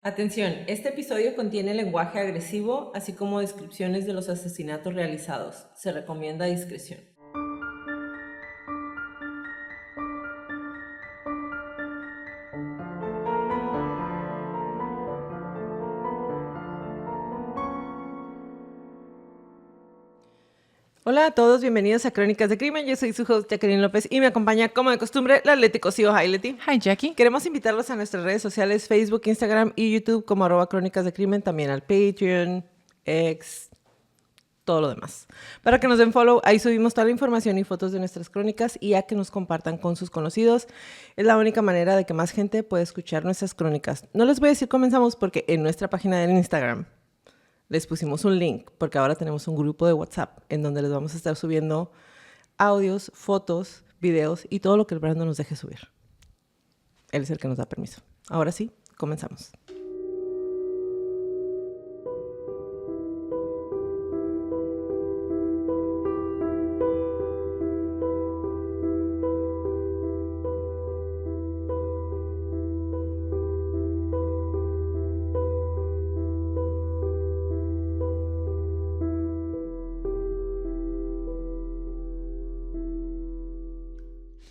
Atención, este episodio contiene lenguaje agresivo, así como descripciones de los asesinatos realizados. Se recomienda discreción. Hola a todos, bienvenidos a Crónicas de Crimen. Yo soy su host, Jacqueline López, y me acompaña, como de costumbre, la Leti Cosío. Hi, Leti. Hi, Jackie. Queremos invitarlos a nuestras redes sociales, Facebook, Instagram y YouTube como @Crónicas de Crimen, también al Patreon, X, todo lo demás. Para que nos den follow, ahí subimos toda la información y fotos de nuestras crónicas y a que nos compartan con sus conocidos. Es la única manera de que más gente pueda escuchar nuestras crónicas. No les voy a decir comenzamos porque en nuestra página de Instagram les pusimos un link porque ahora tenemos un grupo de WhatsApp en donde les vamos a estar subiendo audios, fotos, videos y todo lo que el Brando nos deje subir. Él es el que nos da permiso. Ahora sí, comenzamos.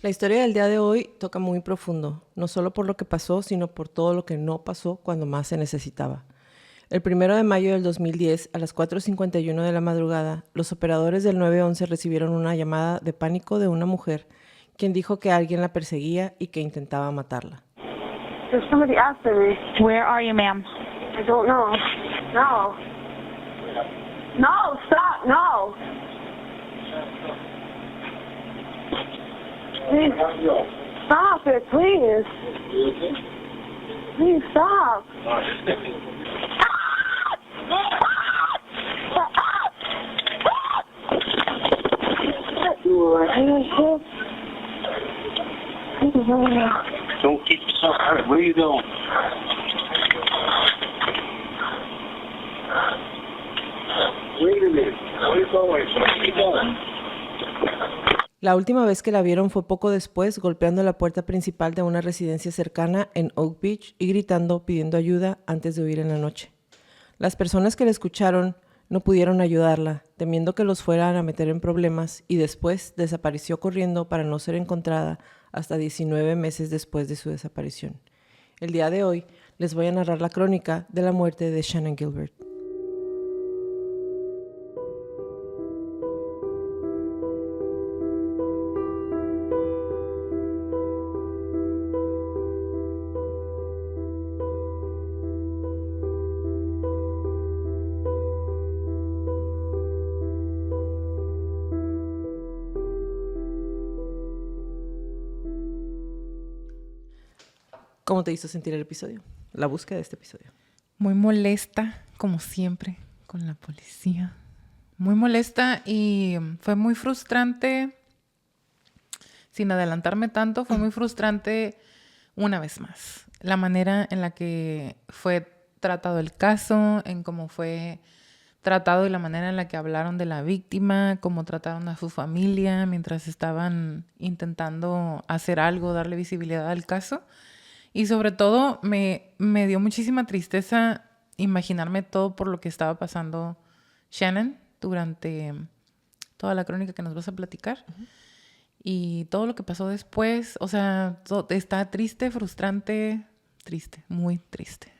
La historia del día de hoy toca muy profundo, no solo por lo que pasó, sino por todo lo que no pasó cuando más se necesitaba. El 1 de mayo del 2010, a las 4:51 de la madrugada, los operadores del 911 recibieron una llamada de pánico de una mujer, quien dijo que alguien la perseguía y que intentaba matarla. There's somebody after me. Where are you, ma'am? I don't know. No. No, stop, no. Please, stop it, please. Please stop. Don't keep yourself hurt. Where are you going? Wait a minute. Where are you going? Where are you going? La última vez que la vieron fue poco después, golpeando la puerta principal de una residencia cercana en Oak Beach y gritando, pidiendo ayuda antes de huir en la noche. Las personas que la escucharon no pudieron ayudarla, temiendo que los fueran a meter en problemas, y después desapareció corriendo para no ser encontrada hasta 19 meses después de su desaparición. El día de hoy les voy a narrar la crónica de la muerte de Shannan Gilbert. ¿Cómo te hizo sentir el episodio? La búsqueda de este episodio. Muy molesta, como siempre, con la policía. Muy molesta y fue muy frustrante. Sin adelantarme tanto, fue muy frustrante una vez más. La manera en la que fue tratado el caso, en cómo fue tratado y la manera en la que hablaron de la víctima, cómo trataron a su familia mientras estaban intentando hacer algo, darle visibilidad al caso. Y sobre todo me dio muchísima tristeza imaginarme todo por lo que estaba pasando Shannan durante toda la crónica que nos vas a platicar. Uh-huh. Y todo lo que pasó después, o sea, está triste, frustrante, triste, muy triste.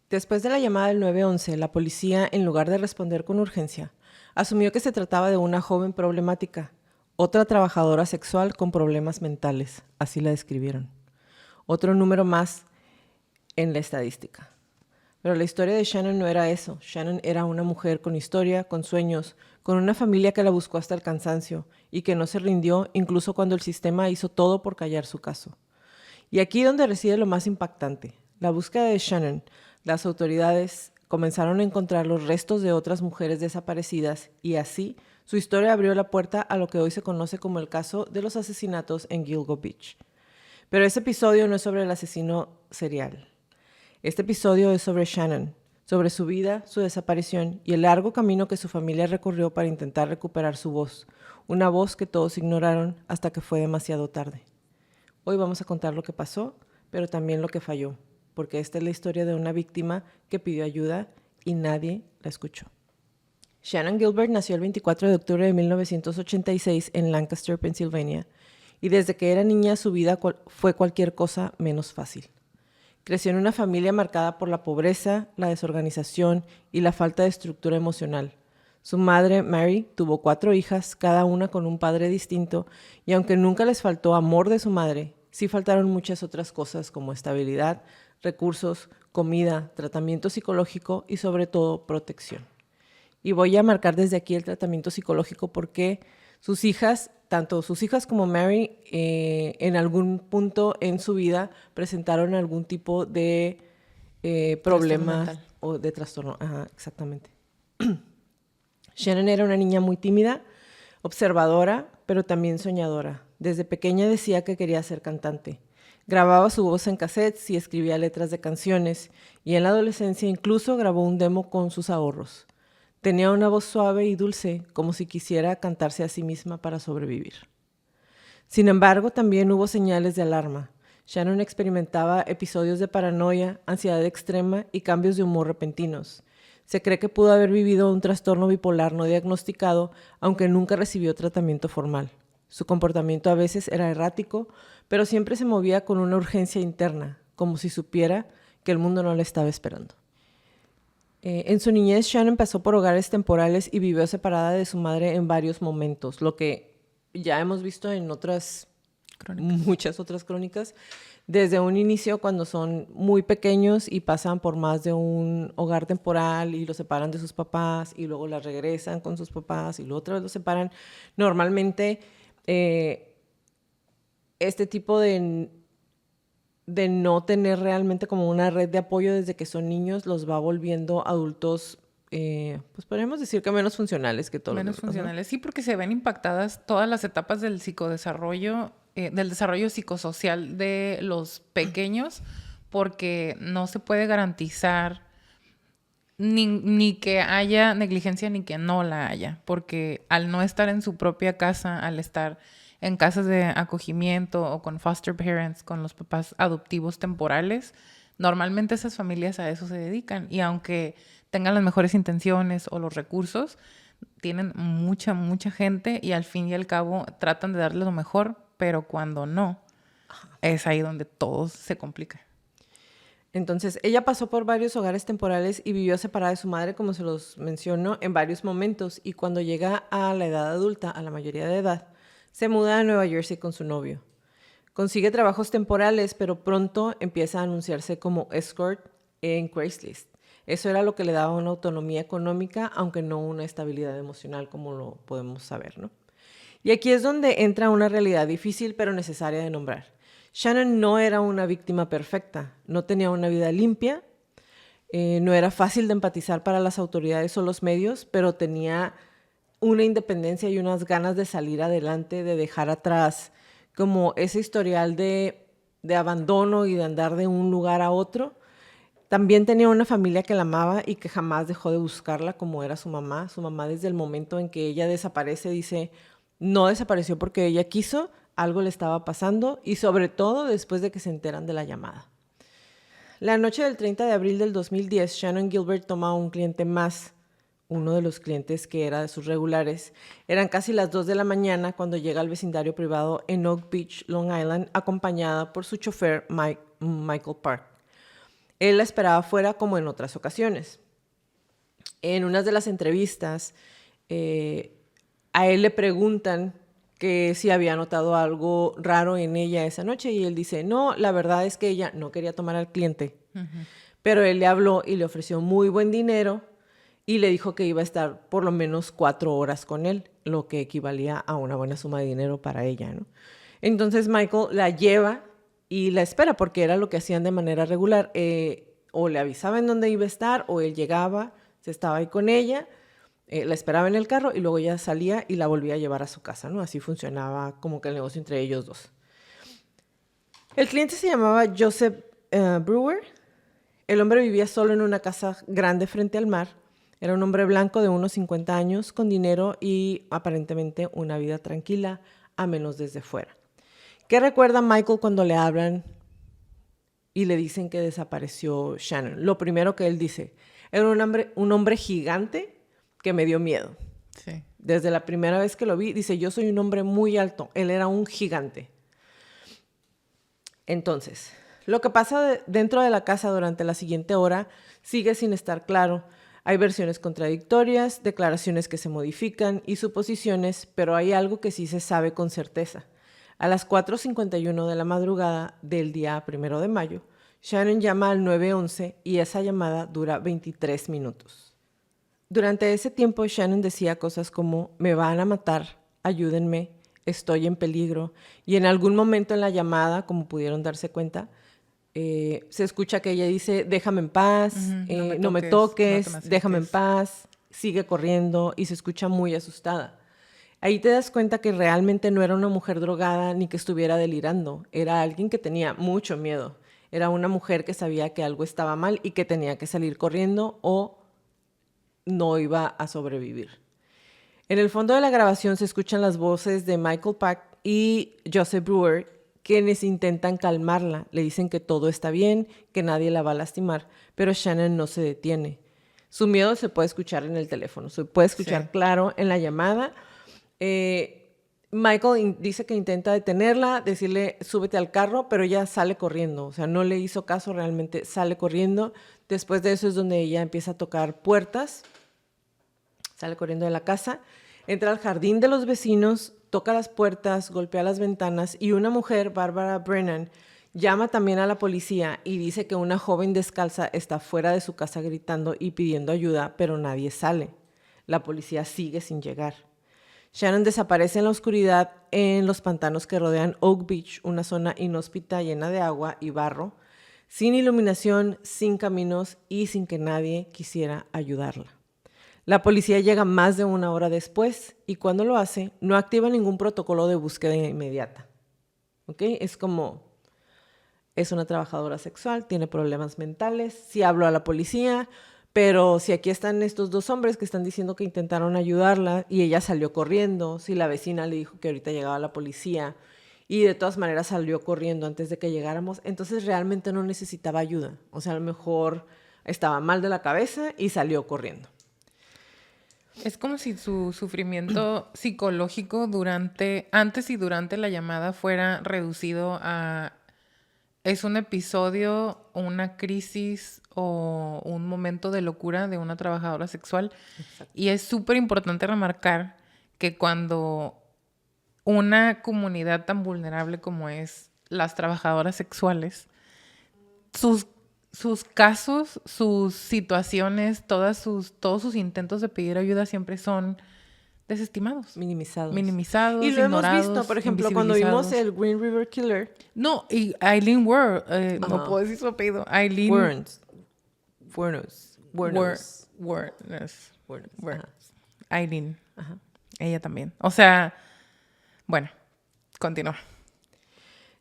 Después de la llamada del 911, la policía, en lugar de responder con urgencia, asumió que se trataba de una joven problemática, otra trabajadora sexual con problemas mentales, así la describieron. Otro número más en la estadística. Pero la historia de Shannan no era eso. Shannan era una mujer con historia, con sueños, con una familia que la buscó hasta el cansancio y que no se rindió incluso cuando el sistema hizo todo por callar su caso. Y aquí donde reside lo más impactante. La búsqueda de Shannan, las autoridades comenzaron a encontrar los restos de otras mujeres desaparecidas y así su historia abrió la puerta a lo que hoy se conoce como el caso de los asesinatos en Gilgo Beach. Pero ese episodio no es sobre el asesino serial. Este episodio es sobre Shannan, sobre su vida, su desaparición y el largo camino que su familia recorrió para intentar recuperar su voz, una voz que todos ignoraron hasta que fue demasiado tarde. Hoy vamos a contar lo que pasó, pero también lo que falló, porque esta es la historia de una víctima que pidió ayuda y nadie la escuchó. Shannon Gilbert nació el 24 de octubre de 1986 en Lancaster, Pensilvania, y desde que era niña su vida fue cualquier cosa menos fácil. Creció en una familia marcada por la pobreza, la desorganización y la falta de estructura emocional. Su madre, Mary, tuvo 4 hijas, cada una con un padre distinto, y aunque nunca les faltó amor de su madre, sí faltaron muchas otras cosas como estabilidad, recursos, comida, tratamiento psicológico y sobre todo protección. Y voy a marcar desde aquí el tratamiento psicológico porque sus hijas, tanto sus hijas como Mary, en algún punto en su vida presentaron algún tipo de problema o de trastorno. Ajá, exactamente. Shannon era una niña muy tímida, observadora, pero también soñadora. Desde pequeña decía que quería ser cantante. Grababa su voz en cassettes y escribía letras de canciones, y en la adolescencia incluso grabó un demo con sus ahorros. Tenía una voz suave y dulce, como si quisiera cantarse a sí misma para sobrevivir. Sin embargo, también hubo señales de alarma. Shannon experimentaba episodios de paranoia, ansiedad extrema y cambios de humor repentinos. Se cree que pudo haber vivido un trastorno bipolar no diagnosticado, aunque nunca recibió tratamiento formal. Su comportamiento a veces era errático, pero siempre se movía con una urgencia interna, como si supiera que el mundo no la estaba esperando. En su niñez, Shannon pasó por hogares temporales y vivió separada de su madre en varios momentos, lo que ya hemos visto en muchas otras crónicas, desde un inicio cuando son muy pequeños y pasan por más de un hogar temporal y los separan de sus papás y luego las regresan con sus papás y luego otra vez los separan. Normalmente este tipo de no tener realmente como una red de apoyo desde que son niños los va volviendo adultos, pues podríamos decir que menos funcionales que todos los demás. Menos funcionales, ¿no? Sí, porque se ven impactadas todas las etapas del psicodesarrollo, del desarrollo psicosocial de los pequeños, porque no se puede garantizar ni que haya negligencia ni que no la haya, porque al no estar en su propia casa, al estar en casas de acogimiento o con foster parents, con los papás adoptivos temporales, normalmente esas familias a eso se dedican, y aunque tengan las mejores intenciones o los recursos, tienen mucha gente y al fin y al cabo tratan de darles lo mejor, pero cuando no, es ahí donde todo se complica. Entonces, ella pasó por varios hogares temporales y vivió separada de su madre, como se los menciono, en varios momentos. Y cuando llega a la edad adulta, a la mayoría de edad, se muda a Nueva Jersey con su novio. Consigue trabajos temporales, pero pronto empieza a anunciarse como escort en Craigslist. Eso era lo que le daba una autonomía económica, aunque no una estabilidad emocional, como lo podemos saber, ¿no? Y aquí es donde entra una realidad difícil, pero necesaria de nombrar. Shannon no era una víctima perfecta, no tenía una vida limpia, no era fácil de empatizar para las autoridades o los medios, pero tenía una independencia y unas ganas de salir adelante, de dejar atrás como ese historial de abandono y de andar de un lugar a otro. También tenía una familia que la amaba y que jamás dejó de buscarla como era su mamá. Su mamá, desde el momento en que ella desaparece, dice, no desapareció porque ella quiso, algo le estaba pasando, y sobre todo después de que se enteran de la llamada. La noche del 30 de abril del 2010, Shannon Gilbert toma a un cliente más, uno de los clientes que era de sus regulares. Eran casi las 2 de la mañana cuando llega al vecindario privado en Oak Beach, Long Island, acompañada por su chofer Michael Park. Él la esperaba afuera como en otras ocasiones. En una de las entrevistas, a él le preguntan que si había notado algo raro en ella esa noche, y él dice, no, la verdad es que ella no quería tomar al cliente, pero él le habló y le ofreció muy buen dinero y le dijo que iba a estar por lo menos 4 horas con él, lo que equivalía a una buena suma de dinero para ella, ¿no? Entonces Michael la lleva y la espera, porque era lo que hacían de manera regular. O le avisaban dónde iba a estar, o él llegaba, se estaba ahí con ella, la esperaba en el carro y luego ya salía y la volvía a llevar a su casa, ¿no? Así funcionaba como que el negocio entre ellos dos. El cliente se llamaba Joseph Brewer. El hombre vivía solo en una casa grande frente al mar. Era un hombre blanco de unos 50 años, con dinero y aparentemente una vida tranquila, a menos desde fuera. ¿Qué recuerda Michael cuando le hablan y le dicen que desapareció Shannon. Lo primero que él dice, era un hombre gigante que me dio miedo. Sí. Desde la primera vez que lo vi, dice, yo soy un hombre muy alto. Él era un gigante. Entonces, lo que pasa dentro de la casa durante la siguiente hora sigue sin estar claro. Hay versiones contradictorias, declaraciones que se modifican y suposiciones, pero hay algo que sí se sabe con certeza. A las 4:51 de la madrugada del día 1 de mayo, Shannon llama al 911 y esa llamada dura 23 minutos. Durante ese tiempo, Shannon decía cosas como, me van a matar, ayúdenme, estoy en peligro. Y en algún momento en la llamada, como pudieron darse cuenta, se escucha que ella dice, déjame en paz, no me toques, no te me déjame en acerques. paz, sigue corriendo y se escucha muy asustada. Ahí te das cuenta que realmente no era una mujer drogada ni que estuviera delirando, era alguien que tenía mucho miedo. Era una mujer que sabía que algo estaba mal y que tenía que salir corriendo o no iba a sobrevivir. En el fondo de la grabación se escuchan las voces de Michael Pack y Joseph Brewer, quienes intentan calmarla. Le dicen que todo está bien, que nadie la va a lastimar, pero Shannon no se detiene. Su miedo se puede escuchar en el teléfono, se puede escuchar claro en la llamada. Michael dice que intenta detenerla, decirle súbete al carro, pero ella sale corriendo, o sea, no le hizo caso, realmente sale corriendo. Después de eso es donde ella empieza a tocar puertas, sale corriendo de la casa, entra al jardín de los vecinos, toca las puertas, golpea las ventanas y una mujer, Barbara Brennan, llama también a la policía y dice que una joven descalza está fuera de su casa gritando y pidiendo ayuda, pero nadie sale. La policía sigue sin llegar. Shannon desaparece en la oscuridad en los pantanos que rodean Oak Beach, una zona inhóspita llena de agua y barro, sin iluminación, sin caminos y sin que nadie quisiera ayudarla. La policía llega más de una hora después y cuando lo hace, no activa ningún protocolo de búsqueda inmediata. ¿Ok? Es como, es una trabajadora sexual, tiene problemas mentales, sí habló a la policía, pero si aquí están estos dos hombres que están diciendo que intentaron ayudarla y ella salió corriendo, si la vecina le dijo que ahorita llegaba la policía y de todas maneras salió corriendo antes de que llegáramos, entonces realmente no necesitaba ayuda. O sea, a lo mejor estaba mal de la cabeza y salió corriendo. Es como si su sufrimiento psicológico antes y durante la llamada fuera reducido a... Es un episodio, una crisis o un momento de locura de una trabajadora sexual. Exacto. Y es súper importante remarcar que cuando una comunidad tan vulnerable como es las trabajadoras sexuales, sus casos, sus situaciones, todos sus intentos de pedir ayuda siempre son desestimados. Minimizados. Minimizados, Y lo hemos ignorados, visto, por ejemplo, cuando vimos el Green River Killer. No, y Eileen Ware, no puedo decir su apellido. Eileen Wuornos. Eileen. Ella también. O sea, bueno, continúa.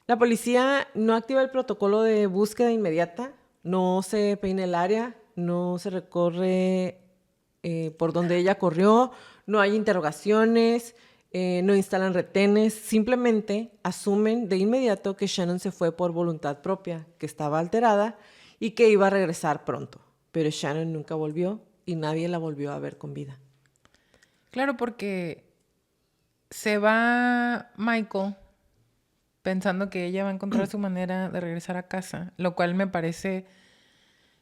La policía no activa el protocolo de búsqueda inmediata, no se peina el área, no se recorre por donde ella corrió, no hay interrogaciones, no instalan retenes, simplemente asumen de inmediato que Shannon se fue por voluntad propia, que estaba alterada y que iba a regresar pronto. Pero Shannon nunca volvió y nadie la volvió a ver con vida. Claro, porque se va Michael pensando que ella va a encontrar su manera de regresar a casa, lo cual me parece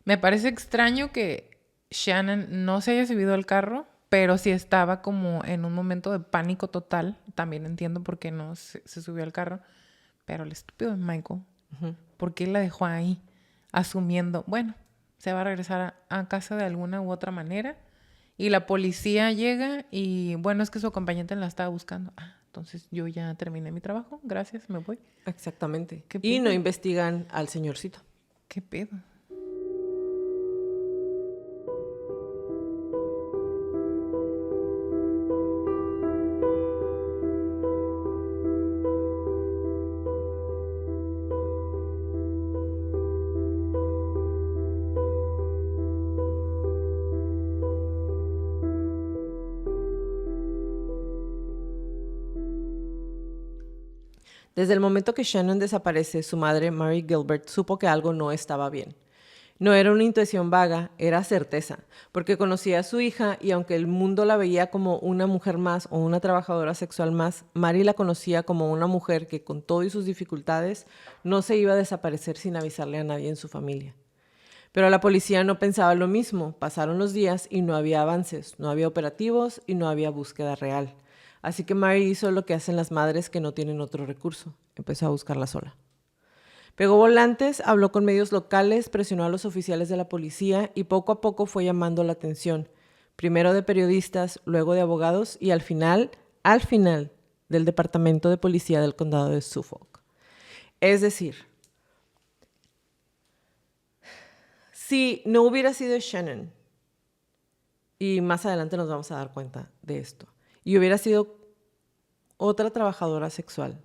extraño que Shannon no se haya subido al carro, pero sí estaba como en un momento de pánico total. También entiendo por qué no se subió al carro, pero el estúpido de Michael, ¿por qué la dejó ahí? Asumiendo, bueno, se va a regresar a casa de alguna u otra manera. Y la policía llega y, bueno, es que su acompañante la estaba buscando. Entonces yo ya terminé mi trabajo, gracias, me voy. Exactamente. ¿Qué Y pedo? no investigan al señorcito. ¿Qué pedo? Desde el momento que Shannon desaparece, su madre, Mary Gilbert, supo que algo no estaba bien. No era una intuición vaga, era certeza, porque conocía a su hija y aunque el mundo la veía como una mujer más o una trabajadora sexual más, Mary la conocía como una mujer que con todo y sus dificultades no se iba a desaparecer sin avisarle a nadie en su familia. Pero la policía no pensaba lo mismo. Pasaron los días y no había avances, no había operativos y no había búsqueda real. Así que Mary hizo lo que hacen las madres que no tienen otro recurso. Empezó a buscarla sola. Pegó volantes, habló con medios locales, presionó a los oficiales de la policía y poco a poco fue llamando la atención. Primero de periodistas, luego de abogados y al final del Departamento de Policía del Condado de Suffolk. Es decir, si no hubiera sido Shannon, y más adelante nos vamos a dar cuenta de esto, y hubiera sido otra trabajadora sexual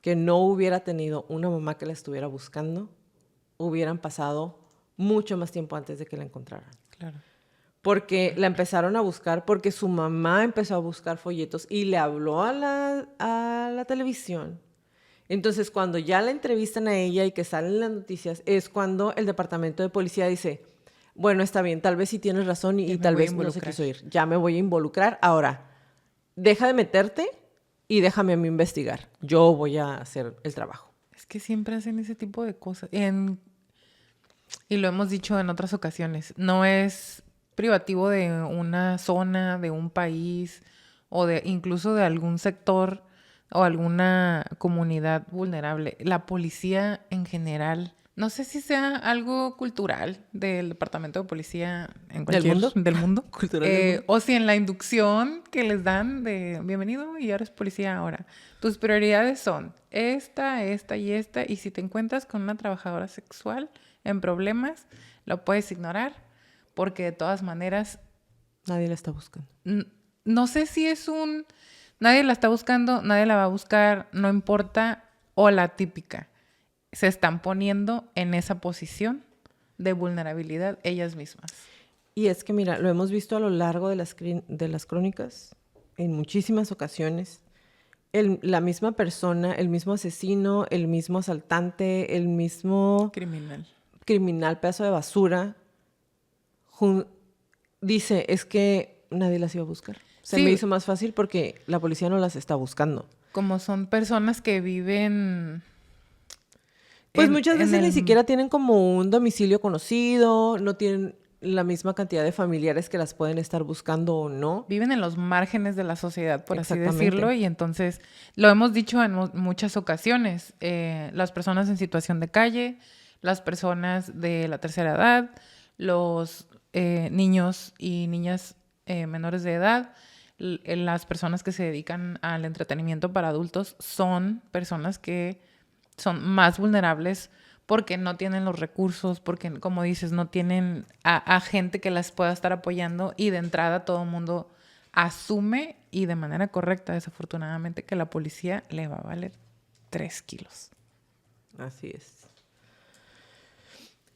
que no hubiera tenido una mamá que la estuviera buscando, hubieran pasado mucho más tiempo antes de que la encontraran. Claro. Porque la empezaron a buscar, porque su mamá empezó a buscar folletos y le habló a la televisión. Entonces, cuando ya la entrevistan a ella y que salen las noticias, es cuando el departamento de policía dice, bueno, está bien, tal vez sí tienes razón y tal vez no se quiso ir. Ya me voy a involucrar. Ahora, deja de meterte y déjame a mí investigar. Yo voy a hacer el trabajo. Es que siempre hacen ese tipo de cosas. Y lo hemos dicho en otras ocasiones. No es privativo de una zona, de un país o de incluso de algún sector o alguna comunidad vulnerable. La policía en general, no sé si sea algo cultural del departamento de policía en cualquier del mundo. Cultural del mundo. O si en la inducción que les dan de bienvenido y ahora es policía ahora. Tus prioridades son esta y esta. Y si te encuentras con una trabajadora sexual en problemas, lo puedes ignorar porque de todas maneras... Nadie la está buscando. No sé si es un... Nadie la está buscando, nadie la va a buscar, no importa, o la típica. Se están poniendo en esa posición de vulnerabilidad ellas mismas. Y es que, mira, lo hemos visto a lo largo de las crónicas, en muchísimas ocasiones. La misma persona, el mismo asesino, el mismo asaltante, el mismo... criminal, pedazo de basura, dice, es que nadie las iba a buscar. Se me hizo más fácil porque la policía no las está buscando. Como son personas que viven... Pues muchas veces ni siquiera tienen como un domicilio conocido, no tienen la misma cantidad de familiares que las pueden estar buscando o no. Viven en los márgenes de la sociedad, por así decirlo, y entonces lo hemos dicho en muchas ocasiones. Las personas en situación de calle, las personas de la tercera edad, los niños y niñas menores de edad, las personas que se dedican al entretenimiento para adultos son personas que son más vulnerables porque no tienen los recursos, porque, como dices, no tienen a gente que las pueda estar apoyando y de entrada todo el mundo asume y de manera correcta, desafortunadamente, que la policía le va a valer 3 kilos. Así es.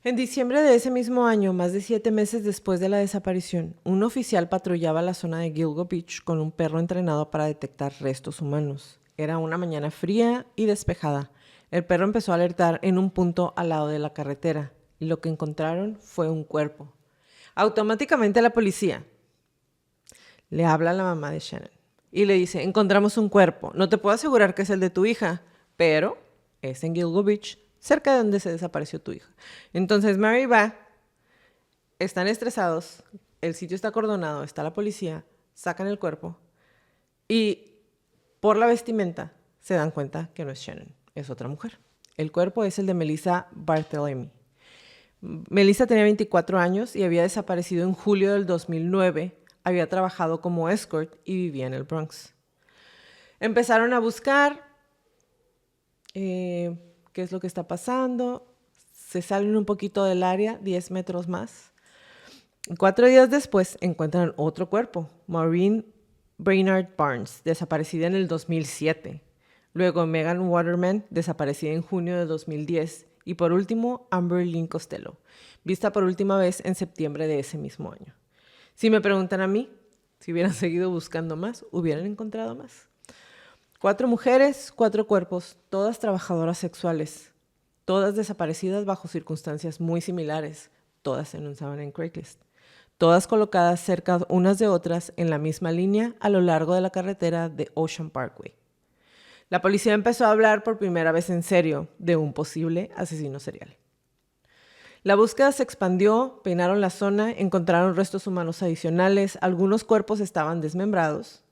En diciembre de ese mismo año, más de 7 meses después de la desaparición, un oficial patrullaba la zona de Gilgo Beach con un perro entrenado para detectar restos humanos. Era una mañana fría y despejada. El perro empezó a alertar en un punto al lado de la carretera y lo que encontraron fue un cuerpo. Automáticamente la policía le habla a la mamá de Shannon y le dice, encontramos un cuerpo. No te puedo asegurar que es el de tu hija, pero es en Gilgo Beach, cerca de donde se desapareció tu hija. Entonces Mary va, están estresados, el sitio está acordonado, está la policía, sacan el cuerpo y por la vestimenta se dan cuenta que no es Shannon, es otra mujer. El cuerpo es el de Melissa Barthelemy. Melissa tenía 24 años y había desaparecido en julio del 2009. Había trabajado como escort y vivía en el Bronx. Empezaron a buscar qué es lo que está pasando. Se salen un poquito del área, 10 metros más. 4 días después encuentran otro cuerpo, Maureen Brainard Barnes, desaparecida en el 2007. Luego Megan Waterman, desaparecida en junio de 2010. Y por último, Amber Lynn Costello, vista por última vez en septiembre de ese mismo año. Si me preguntan a mí, si hubieran seguido buscando más, hubieran encontrado más. 4 mujeres, 4 cuerpos, todas trabajadoras sexuales, todas desaparecidas bajo circunstancias muy similares, todas se anunciaban en Craigslist, todas colocadas cerca unas de otras en la misma línea a lo largo de la carretera de Ocean Parkway. La policía empezó a hablar por primera vez en serio de un posible asesino serial. La búsqueda se expandió, peinaron la zona, encontraron restos humanos adicionales, algunos cuerpos estaban desmembrados,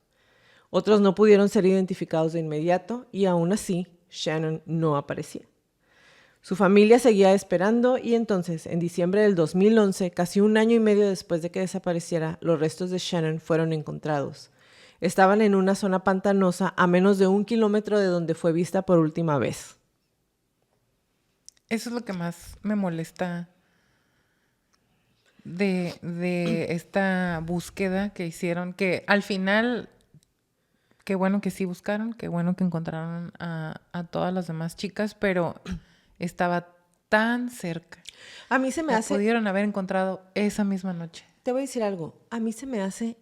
otros no pudieron ser identificados de inmediato y aún así Shannon no aparecía. Su familia seguía esperando y entonces, en diciembre del 2011, casi un año y medio después de que desapareciera, los restos de Shannon fueron encontrados. Estaban en una zona pantanosa a menos de 1 kilómetro de donde fue vista por última vez. Eso es lo que más me molesta de esta búsqueda que hicieron, que al final, qué bueno que sí buscaron, qué bueno que encontraron a todas las demás chicas, pero estaba tan cerca. A mí se me La hace... pudieron haber encontrado esa misma noche. Te voy a decir algo. A mí se me hace,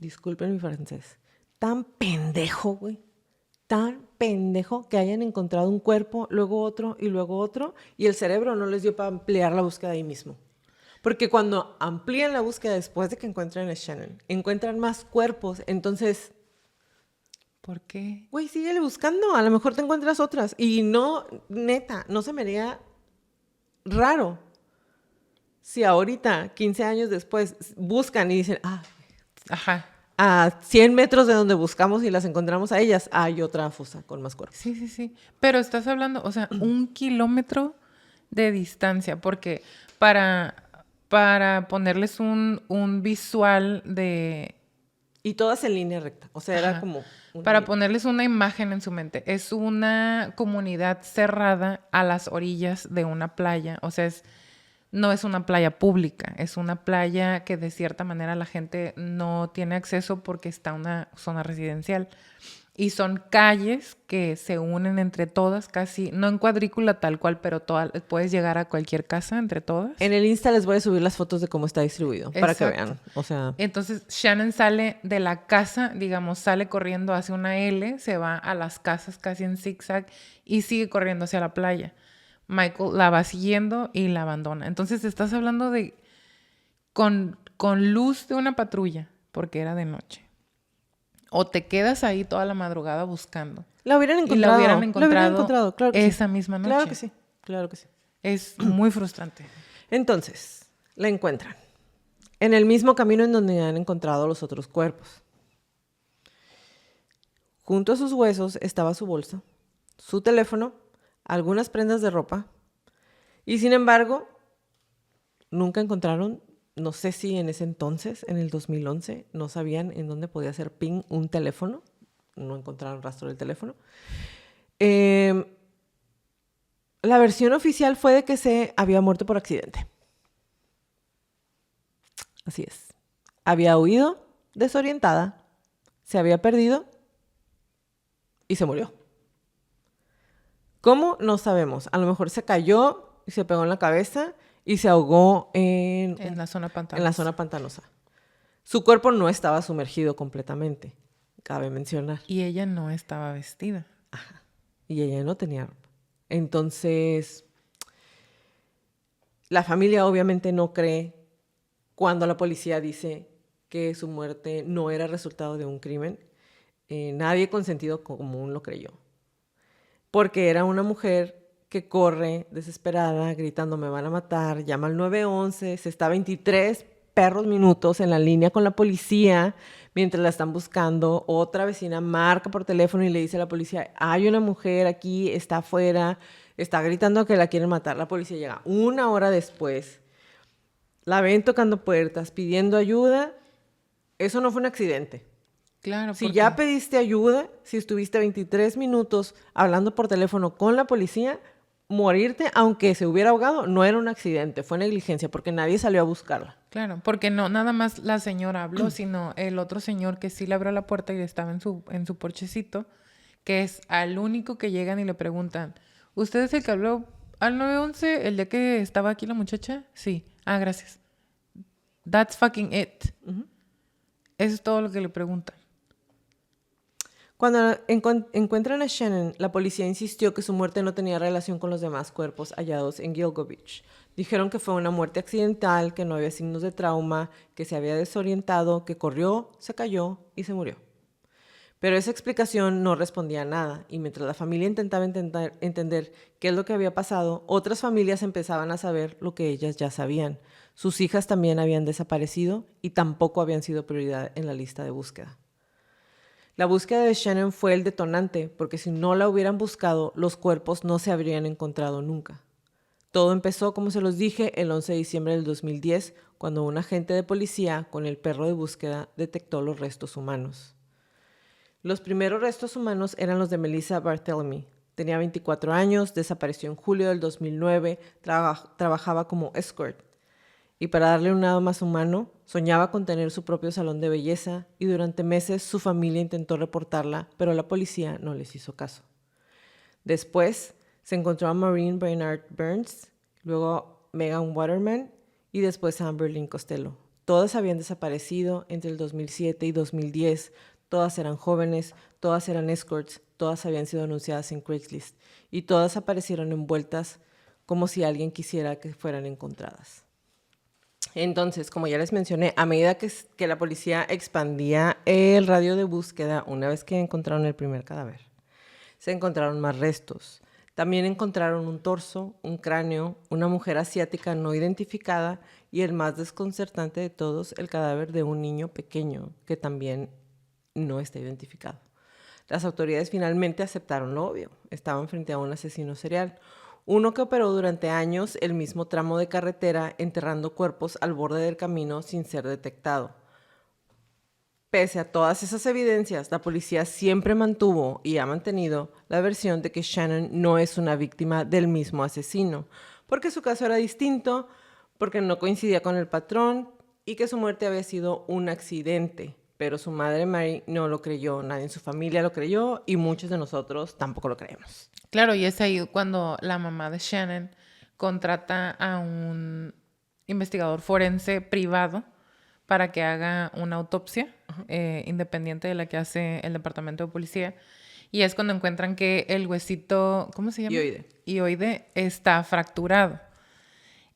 disculpen mi francés, tan pendejo, güey. Tan pendejo que hayan encontrado un cuerpo, luego otro y luego otro, y el cerebro no les dio para ampliar la búsqueda ahí mismo. Porque cuando amplían la búsqueda después de que encuentran a Shannon, encuentran más cuerpos, entonces, ¿Por qué? güey, síguele buscando, a lo mejor te encuentras otras. Y no, neta, no se me haría raro si ahorita, 15 años después, buscan y dicen, Ajá. a 100 metros de donde buscamos y las encontramos a ellas, hay otra fosa con más cuerpos. Sí, sí, sí. Pero estás hablando, o sea, 1 kilómetro de distancia, porque para ponerles un visual de... Y todas en línea recta, o sea, era Ajá. como... Para ponerles una imagen en su mente, es una comunidad cerrada a las orillas de una playa, o sea, no es una playa pública, es una playa que de cierta manera la gente no tiene acceso porque está una zona residencial. Y son calles que se unen entre todas, casi, no en cuadrícula tal cual, pero puedes llegar a cualquier casa entre todas. En el Insta les voy a subir las fotos de cómo está distribuido, para que Exacto. vean, o sea... Entonces Shannon sale de la casa, digamos, sale corriendo hacia una L, se va a las casas casi en zigzag y sigue corriendo hacia la playa. Michael la va siguiendo y la abandona. Entonces estás hablando de con luz de una patrulla, porque era de noche. O te quedas ahí toda la madrugada buscando. La hubieran Y encontrado. la hubieran encontrado claro que esa sí. misma noche. Claro que sí, claro que sí. Es muy frustrante. Entonces, la encuentran en el mismo camino en donde han encontrado los otros cuerpos. Junto a sus huesos estaba su bolsa, su teléfono, algunas prendas de ropa y sin embargo nunca encontraron, no sé si en ese entonces, en el 2011, no sabían en dónde podía hacer ping un teléfono, no encontraron rastro del teléfono. La versión oficial fue de que se había muerto por accidente. Así es. Había huido desorientada, se había perdido y se murió. ¿Cómo? No sabemos. A lo mejor se cayó y se pegó en la cabeza y se ahogó en la zona pantanosa. En la zona pantanosa. Su cuerpo no estaba sumergido completamente, cabe mencionar. Y ella no estaba vestida. Y ella no tenía ropa. Entonces, la familia obviamente no cree cuando la policía dice que su muerte no era resultado de un crimen. Nadie con sentido común lo creyó. Porque era una mujer que corre desesperada, gritando, me van a matar, llama al 911, se está 23 perros minutos en la línea con la policía mientras la están buscando. Otra vecina marca por teléfono y le dice a la policía, hay una mujer aquí, está afuera, está gritando que la quieren matar. La policía llega 1 hora después, la ven tocando puertas, pidiendo ayuda. Eso no fue un accidente. Claro, Si ya pediste ayuda, si estuviste 23 minutos hablando por teléfono con la policía, morirte, aunque se hubiera ahogado, no era un accidente, fue negligencia, porque nadie salió a buscarla. Claro, porque no nada más la señora habló, sino el otro señor que sí le abrió la puerta y estaba en su porchecito, que es al único que llegan y le preguntan, ¿usted es el que habló al 911 el día que estaba aquí la muchacha? Sí. Ah, gracias. That's fucking it. Eso es todo lo que le preguntan. Cuando encuentran a Shannon, la policía insistió que su muerte no tenía relación con los demás cuerpos hallados en Gilgo Beach. Dijeron que fue una muerte accidental, que no había signos de trauma, que se había desorientado, que corrió, se cayó y se murió. Pero esa explicación no respondía a nada, y mientras la familia intentaba entender qué es lo que había pasado, otras familias empezaban a saber lo que ellas ya sabían. Sus hijas también habían desaparecido y tampoco habían sido prioridad en la lista de búsqueda. La búsqueda de Shannon fue el detonante, porque si no la hubieran buscado, los cuerpos no se habrían encontrado nunca. Todo empezó, como se los dije, el 11 de diciembre del 2010, cuando un agente de policía con el perro de búsqueda detectó los restos humanos. Los primeros restos humanos eran los de Melissa Barthelemy. Tenía 24 años, desapareció en julio del 2009, trabajaba como escort. Y para darle un lado más humano, soñaba con tener su propio salón de belleza y durante meses su familia intentó reportarla, pero la policía no les hizo caso. Después se encontró a Maureen Brainard Burns, luego Megan Waterman y después a Amber Lynn Costello. Todas habían desaparecido entre el 2007 y 2010. Todas eran jóvenes, todas eran escorts, todas habían sido anunciadas en Craigslist y todas aparecieron envueltas como si alguien quisiera que fueran encontradas. Entonces, como ya les mencioné, a medida que la policía expandía el radio de búsqueda, una vez que encontraron el primer cadáver, se encontraron más restos. También encontraron un torso, un cráneo, una mujer asiática no identificada y el más desconcertante de todos, el cadáver de un niño pequeño que también no está identificado. Las autoridades finalmente aceptaron lo obvio. Estaban frente a un asesino serial. Uno que operó durante años el mismo tramo de carretera enterrando cuerpos al borde del camino sin ser detectado. Pese a todas esas evidencias, la policía siempre mantuvo y ha mantenido la versión de que Shannon no es una víctima del mismo asesino, porque su caso era distinto, porque no coincidía con el patrón y que su muerte había sido un accidente. Pero su madre Mary no lo creyó, nadie en su familia lo creyó y muchos de nosotros tampoco lo creemos. Claro, y es ahí cuando la mamá de Shannon contrata a un investigador forense privado para que haga una autopsia independiente de la que hace el departamento de policía. Y es cuando encuentran que el huesito, ¿cómo se llama? Hioide está fracturado.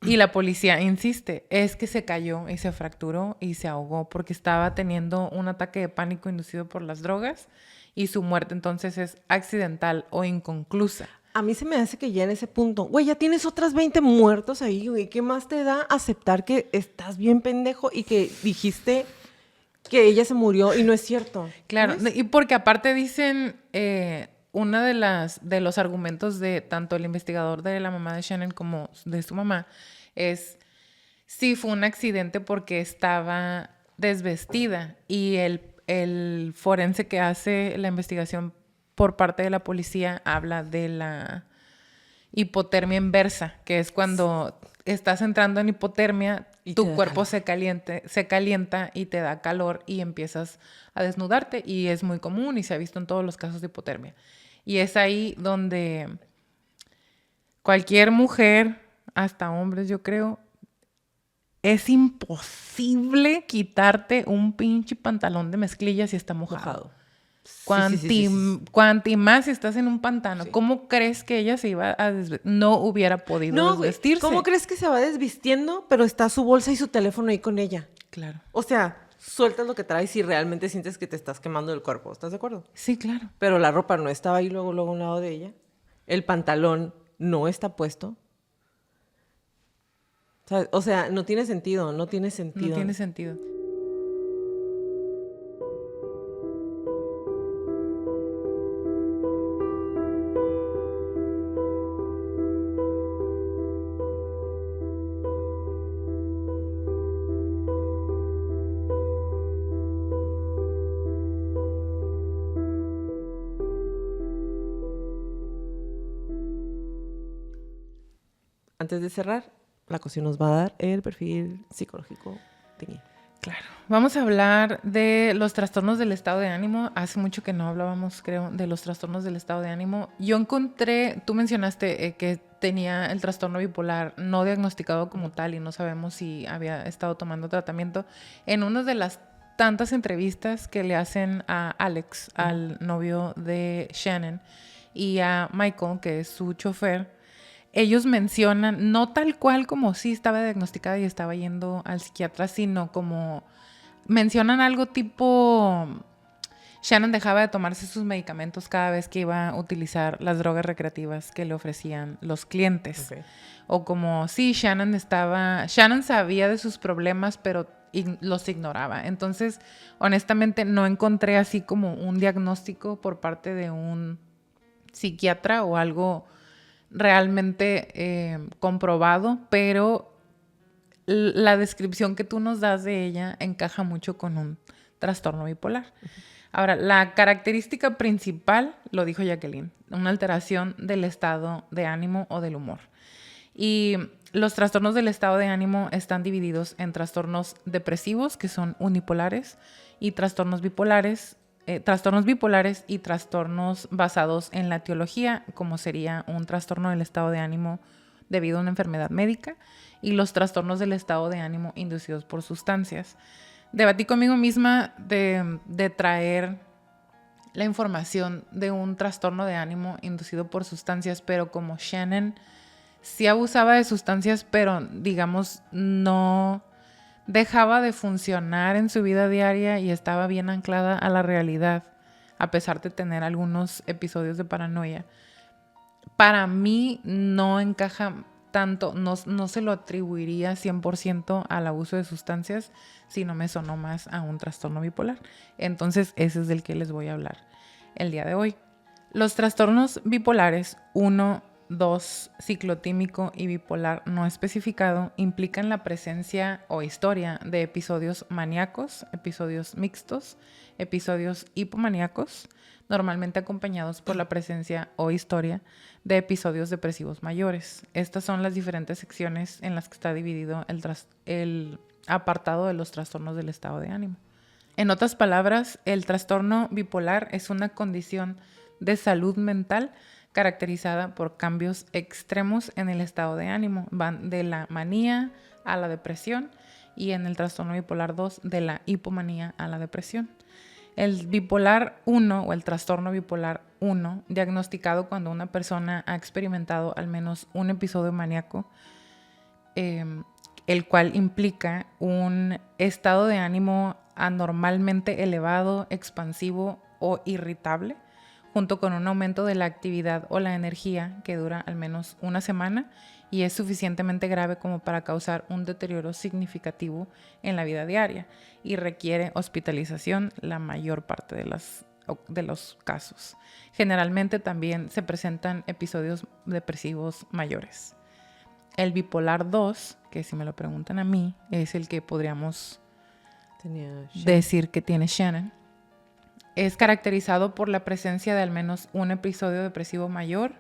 Y la policía insiste, es que se cayó y se fracturó y se ahogó porque estaba teniendo un ataque de pánico inducido por las drogas y su muerte entonces es accidental o inconclusa. A mí se me hace que ya en ese punto, güey, ya tienes otras 20 muertos ahí, güey, ¿qué más te da aceptar que estás bien pendejo y que dijiste que ella se murió y no es cierto? Claro, ¿no es? y porque aparte dicen, uno de los argumentos de tanto el investigador de la mamá de Shannon como de su mamá es, sí, fue un accidente porque estaba desvestida y el forense que hace la investigación por parte de la policía habla de la hipotermia inversa, que es cuando estás entrando en hipotermia, y tu cuerpo se calienta y te da calor y empiezas a desnudarte y es muy común y se ha visto en todos los casos de hipotermia. Y es ahí donde cualquier mujer, hasta hombres yo creo, es imposible quitarte un pinche pantalón de mezclilla si está mojado. Cuanti más si estás en un pantano. Sí. ¿Cómo crees que ella se iba a desvestir? No hubiera podido desvestirse. ¿Cómo crees que se va desvistiendo, pero está su bolsa y su teléfono ahí con ella? Claro. O sea, sueltas lo que traes y realmente sientes que te estás quemando el cuerpo. ¿Estás de acuerdo? Sí, claro. Pero la ropa no estaba ahí luego a un lado de ella. El pantalón no está puesto. O sea, no tiene sentido. No tiene sentido. Antes de cerrar, la Cosio nos va a dar el perfil psicológico de... Claro. Vamos a hablar de los trastornos del estado de ánimo. Hace mucho que no hablábamos, creo, de los trastornos del estado de ánimo. Yo encontré, tú mencionaste que tenía el trastorno bipolar no diagnosticado como tal y no sabemos si había estado tomando tratamiento. En una de las tantas entrevistas que le hacen a Alex, al novio de Shannon, y a Michael, que es su chofer, ellos mencionan, no tal cual como sí estaba diagnosticada y estaba yendo al psiquiatra, sino como mencionan algo tipo... Shannon dejaba de tomarse sus medicamentos cada vez que iba a utilizar las drogas recreativas que le ofrecían los clientes. Ok. O como, sí, Shannon sabía de sus problemas, pero los ignoraba. Entonces, honestamente, no encontré así como un diagnóstico por parte de un psiquiatra o algo realmente comprobado, pero la descripción que tú nos das de ella encaja mucho con un trastorno bipolar. Ahora, la característica principal, lo dijo Jacqueline, una alteración del estado de ánimo o del humor. Y los trastornos del estado de ánimo están divididos en trastornos depresivos, que son unipolares, y trastornos bipolares y trastornos basados en la etiología, como sería un trastorno del estado de ánimo debido a una enfermedad médica, y los trastornos del estado de ánimo inducidos por sustancias. Debatí conmigo misma de traer la información de un trastorno de ánimo inducido por sustancias, pero como Shannon sí abusaba de sustancias, pero digamos no dejaba de funcionar en su vida diaria y estaba bien anclada a la realidad, a pesar de tener algunos episodios de paranoia. Para mí no encaja tanto, no se lo atribuiría 100% al abuso de sustancias, sino me sonó más a un trastorno bipolar. Entonces, ese es del que les voy a hablar el día de hoy. Los trastornos bipolares 1, 2, ciclotímico y bipolar no especificado implican la presencia o historia de episodios maníacos, episodios mixtos, episodios hipomaníacos, normalmente acompañados por la presencia o historia de episodios depresivos mayores. Estas son las diferentes secciones en las que está dividido el apartado de los trastornos del estado de ánimo. En otras palabras, el trastorno bipolar es una condición de salud mental caracterizada por cambios extremos en el estado de ánimo. Van de la manía a la depresión, y en el trastorno bipolar 2 de la hipomanía a la depresión. El bipolar 1 o el trastorno bipolar 1, diagnosticado cuando una persona ha experimentado al menos un episodio maníaco, el cual implica un estado de ánimo anormalmente elevado, expansivo o irritable, junto con un aumento de la actividad o la energía que dura al menos una semana y es suficientemente grave como para causar un deterioro significativo en la vida diaria y requiere hospitalización la mayor parte de los casos. Generalmente también se presentan episodios depresivos mayores. El bipolar 2, que si me lo preguntan a mí, es el que podríamos decir que tiene Shannon. Es caracterizado por la presencia de al menos un episodio depresivo mayor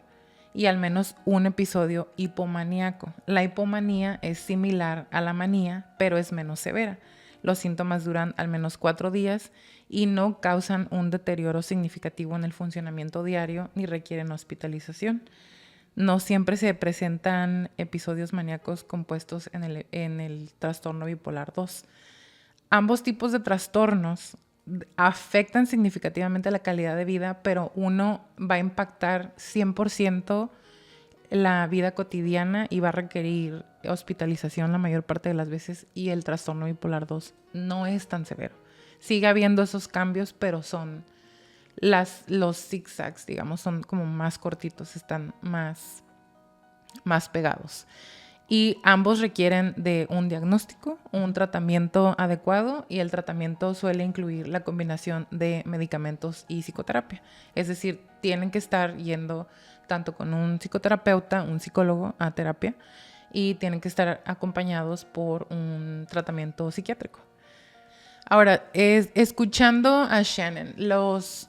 y al menos un episodio hipomaníaco. La hipomanía es similar a la manía, pero es menos severa. Los síntomas duran al menos 4 días y no causan un deterioro significativo en el funcionamiento diario ni requieren hospitalización. No siempre se presentan episodios maníacos compuestos en el trastorno bipolar 2. Ambos tipos de trastornos afectan significativamente la calidad de vida, pero uno va a impactar 100% la vida cotidiana y va a requerir hospitalización la mayor parte de las veces, y el trastorno bipolar 2 no es tan severo. Sigue habiendo esos cambios, pero son los zigzags, digamos, son como más cortitos, están más pegados. Y ambos requieren de un diagnóstico, un tratamiento adecuado, y el tratamiento suele incluir la combinación de medicamentos y psicoterapia. Es decir, tienen que estar yendo tanto con un psicoterapeuta, un psicólogo a terapia, y tienen que estar acompañados por un tratamiento psiquiátrico. Ahora, escuchando a Shannon, los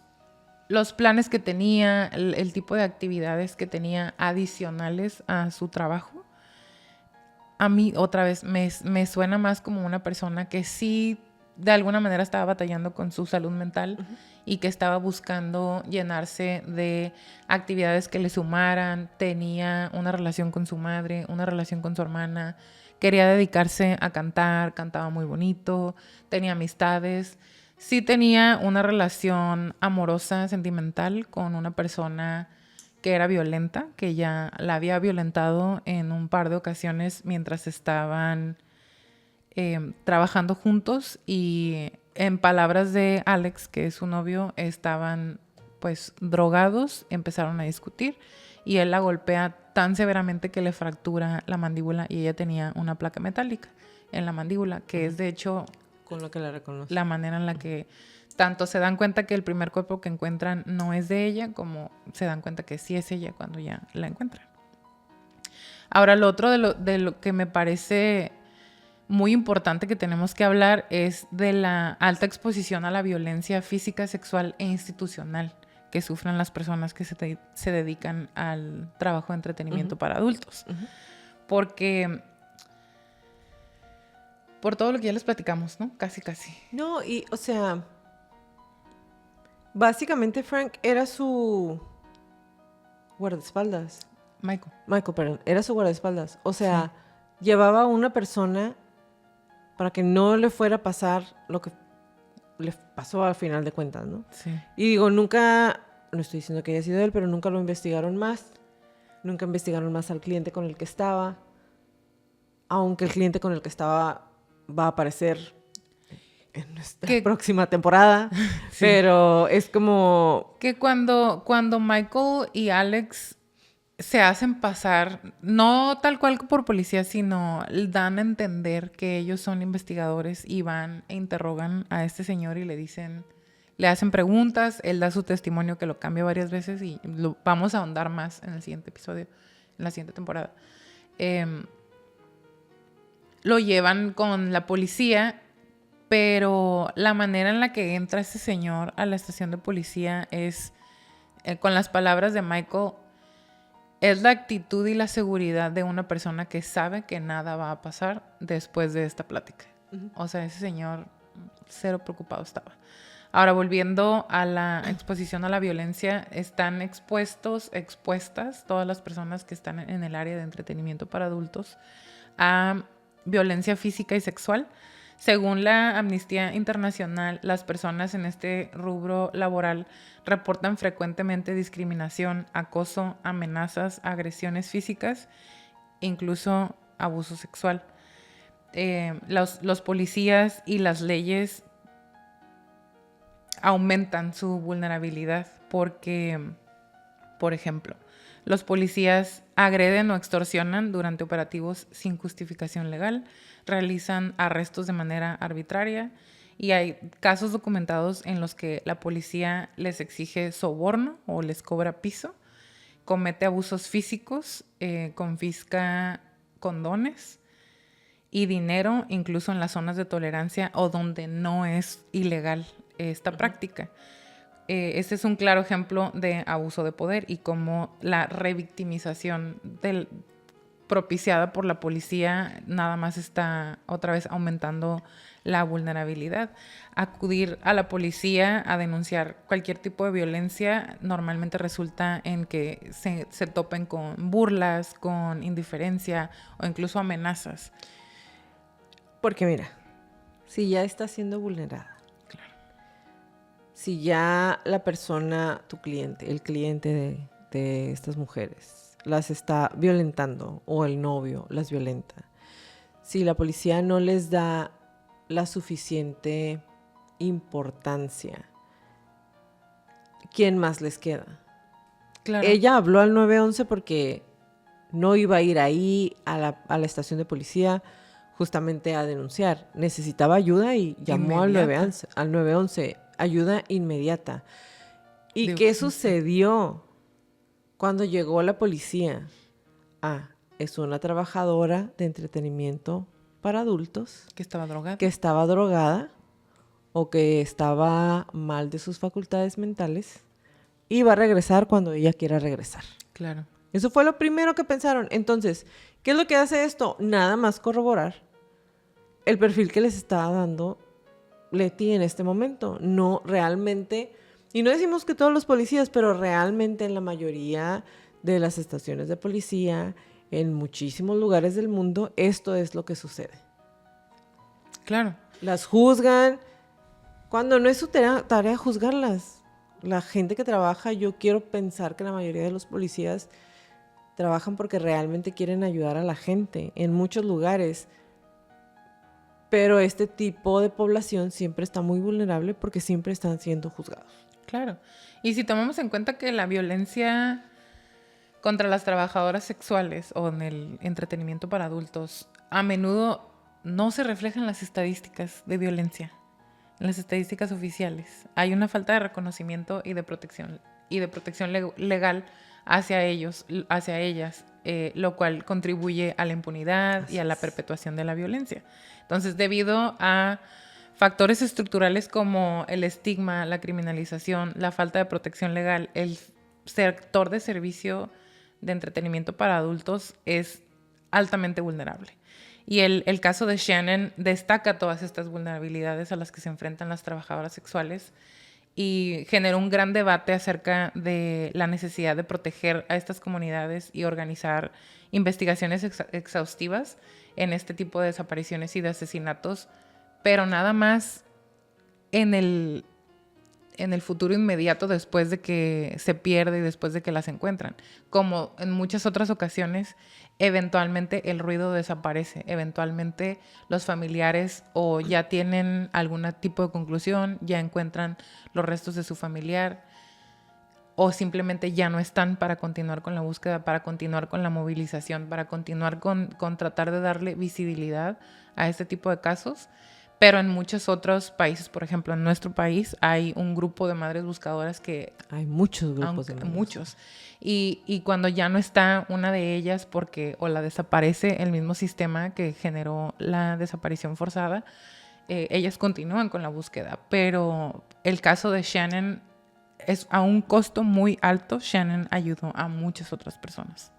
planes que tenía, el tipo de actividades que tenía adicionales a su trabajo, a mí otra vez me suena más como una persona que sí de alguna manera estaba batallando con su salud mental y que estaba buscando llenarse de actividades que le sumaran. Tenía una relación con su madre, una relación con su hermana, quería dedicarse a cantar, cantaba muy bonito, tenía amistades. Sí tenía una relación amorosa, sentimental con una persona que era violenta, que ya la había violentado en un par de ocasiones mientras estaban trabajando juntos, y en palabras de Alex, que es su novio, estaban pues drogados, empezaron a discutir y él la golpea tan severamente que le fractura la mandíbula y ella tenía una placa metálica en la mandíbula, que es de hecho Con lo que la reconoce. la manera en la que tanto se dan cuenta que el primer cuerpo que encuentran no es de ella, como se dan cuenta que sí es ella cuando ya la encuentran. Ahora, lo otro de lo que me parece muy importante que tenemos que hablar es de la alta exposición a la violencia física, sexual e institucional que sufren las personas que se dedican al trabajo de entretenimiento para adultos. Porque por todo lo que ya les platicamos, ¿no? Casi. No, y, o sea, básicamente Frank era su guardaespaldas. Michael, perdón, era su guardaespaldas. O sea, llevaba a una persona para que no le fuera a pasar lo que le pasó al final de cuentas, ¿no? Sí. Y digo, nunca, no estoy diciendo que haya sido él, pero nunca lo investigaron más. Nunca investigaron más al cliente con el que estaba. Aunque el cliente con el que estaba va a aparecer en nuestra próxima temporada. Sí. Pero es como... Que cuando Michael y Alex se hacen pasar, no tal cual por policía, sino dan a entender que ellos son investigadores y van e interrogan a este señor y le hacen preguntas, él da su testimonio que lo cambia varias veces y vamos a ahondar más en el siguiente episodio, en la siguiente temporada. Lo llevan con la policía, pero la manera en la que entra este señor a la estación de policía es, con las palabras de Michael, es la actitud y la seguridad de una persona que sabe que nada va a pasar después de esta plática. O sea, ese señor cero preocupado estaba. Ahora, volviendo a la exposición a la violencia, están expuestas todas las personas que están en el área de entretenimiento para adultos a violencia física y sexual. Según la Amnistía Internacional, las personas en este rubro laboral reportan frecuentemente discriminación, acoso, amenazas, agresiones físicas, incluso abuso sexual. Los policías y las leyes aumentan su vulnerabilidad porque, por ejemplo, los policías agreden o extorsionan durante operativos sin justificación legal, realizan arrestos de manera arbitraria y hay casos documentados en los que la policía les exige soborno o les cobra piso, comete abusos físicos, confisca condones y dinero, incluso en las zonas de tolerancia o donde no es ilegal esta práctica. Este es un claro ejemplo de abuso de poder y cómo la revictimización propiciada por la policía nada más está otra vez aumentando la vulnerabilidad. Acudir a la policía a denunciar cualquier tipo de violencia normalmente resulta en que se topen con burlas, con indiferencia o incluso amenazas. Porque mira, si ya está siendo vulnerada, si ya la persona, tu cliente, el cliente de estas mujeres, las está violentando o el novio las violenta, si la policía no les da la suficiente importancia, ¿quién más les queda? Claro. Ella habló al 911 porque no iba a ir ahí a la estación de policía justamente a denunciar. Necesitaba ayuda y llamó al 911. Ayuda inmediata. ¿Y qué sucedió cuando llegó la policía? Es una trabajadora de entretenimiento para adultos. Que estaba drogada. Que estaba drogada o que estaba mal de sus facultades mentales y va a regresar cuando ella quiera regresar. Claro. Eso fue lo primero que pensaron. Entonces, ¿qué es lo que hace esto? Nada más corroborar el perfil que les estaba dando Leti en este momento. No realmente, y no decimos que todos los policías, pero realmente en la mayoría de las estaciones de policía, En muchísimos lugares del mundo esto es lo que sucede. Claro. Las juzgan cuando no es su tarea juzgarlas. La gente que trabaja, yo quiero pensar que la mayoría de los policías trabajan porque realmente quieren ayudar a la gente en muchos lugares. Pero este tipo de población siempre está muy vulnerable porque siempre están siendo juzgados. Claro. Y si tomamos en cuenta que la violencia contra las trabajadoras sexuales o en el entretenimiento para adultos a menudo no se refleja en las estadísticas de violencia, en las estadísticas oficiales. Hay una falta de reconocimiento y de protección legal hacia ellos, hacia ellas, lo cual contribuye a la impunidad y a la perpetuación de la violencia. Entonces, debido a factores estructurales como el estigma, la criminalización, la falta de protección legal, el sector de servicio de entretenimiento para adultos es altamente vulnerable. Y el caso de Shannon destaca todas estas vulnerabilidades a las que se enfrentan las trabajadoras sexuales y generó un gran debate acerca de la necesidad de proteger a estas comunidades y organizar investigaciones exhaustivas en este tipo de desapariciones y de asesinatos, pero nada más en el futuro inmediato después de que se pierde y después de que las encuentran. Como en muchas otras ocasiones, eventualmente el ruido desaparece, eventualmente los familiares o ya tienen algún tipo de conclusión, ya encuentran los restos de su familiar o simplemente ya no están para continuar con la búsqueda, para continuar con la movilización, para continuar con tratar de darle visibilidad a este tipo de casos. Pero en muchos otros países, por ejemplo, en nuestro país, hay un grupo de madres buscadoras que... Hay muchos grupos de madres. Muchos. Y cuando ya no está una de ellas porque o la desaparece el mismo sistema que generó la desaparición forzada, ellas continúan con la búsqueda. Pero el caso de Shannon es a un costo muy alto. Shannon ayudó a muchas otras personas.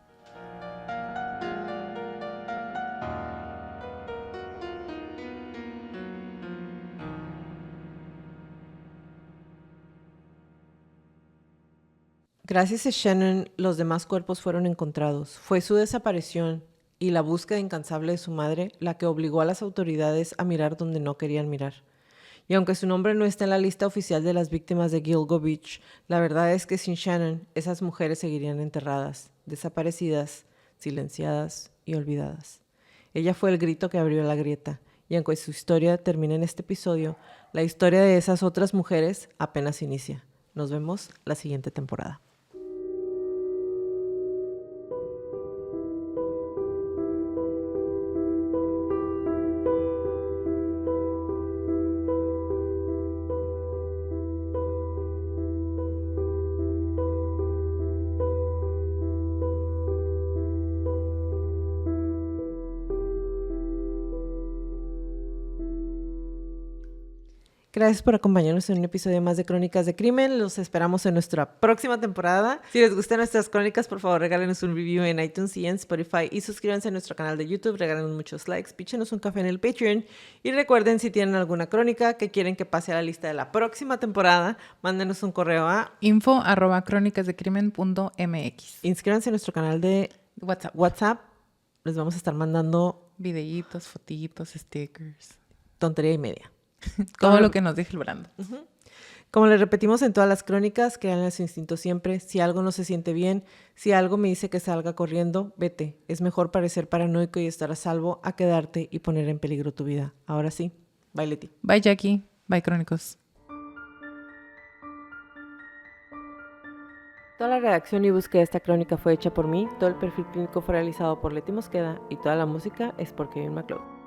Gracias a Shannon, los demás cuerpos fueron encontrados. Fue su desaparición y la búsqueda incansable de su madre la que obligó a las autoridades a mirar donde no querían mirar. Y aunque su nombre no está en la lista oficial de las víctimas de Gilgo Beach, la verdad es que sin Shannon, esas mujeres seguirían enterradas, desaparecidas, silenciadas y olvidadas. Ella fue el grito que abrió la grieta, y aunque su historia termina en este episodio, la historia de esas otras mujeres apenas inicia. Nos vemos la siguiente temporada. Gracias por acompañarnos en un episodio más de Crónicas de Crimen. Los esperamos en nuestra próxima temporada. Si les gustan nuestras crónicas, por favor, regálenos un review en iTunes y en Spotify. Y suscríbanse a nuestro canal de YouTube. Regálenos muchos likes. Píchenos un café en el Patreon. Y recuerden, si tienen alguna crónica que quieren que pase a la lista de la próxima temporada, mándenos un correo a info@cronicasdecrimen.mx. Inscríbanse a nuestro canal de WhatsApp. Les vamos a estar mandando videitos, fotitos, stickers. tontería y media. Todo lo que nos deje el Brando. Como les repetimos en todas las crónicas, créanle a su instinto siempre. Si algo no se siente bien, si algo me dice que salga corriendo, vete. Es mejor parecer paranoico y estar a salvo a quedarte y poner en peligro tu vida. Ahora sí, bye Leti. Bye Jackie, bye Crónicos. Toda la redacción y búsqueda de esta crónica fue hecha por mí, todo el perfil clínico fue realizado por Leti Mosqueda y toda la música es por Kevin MacLeod.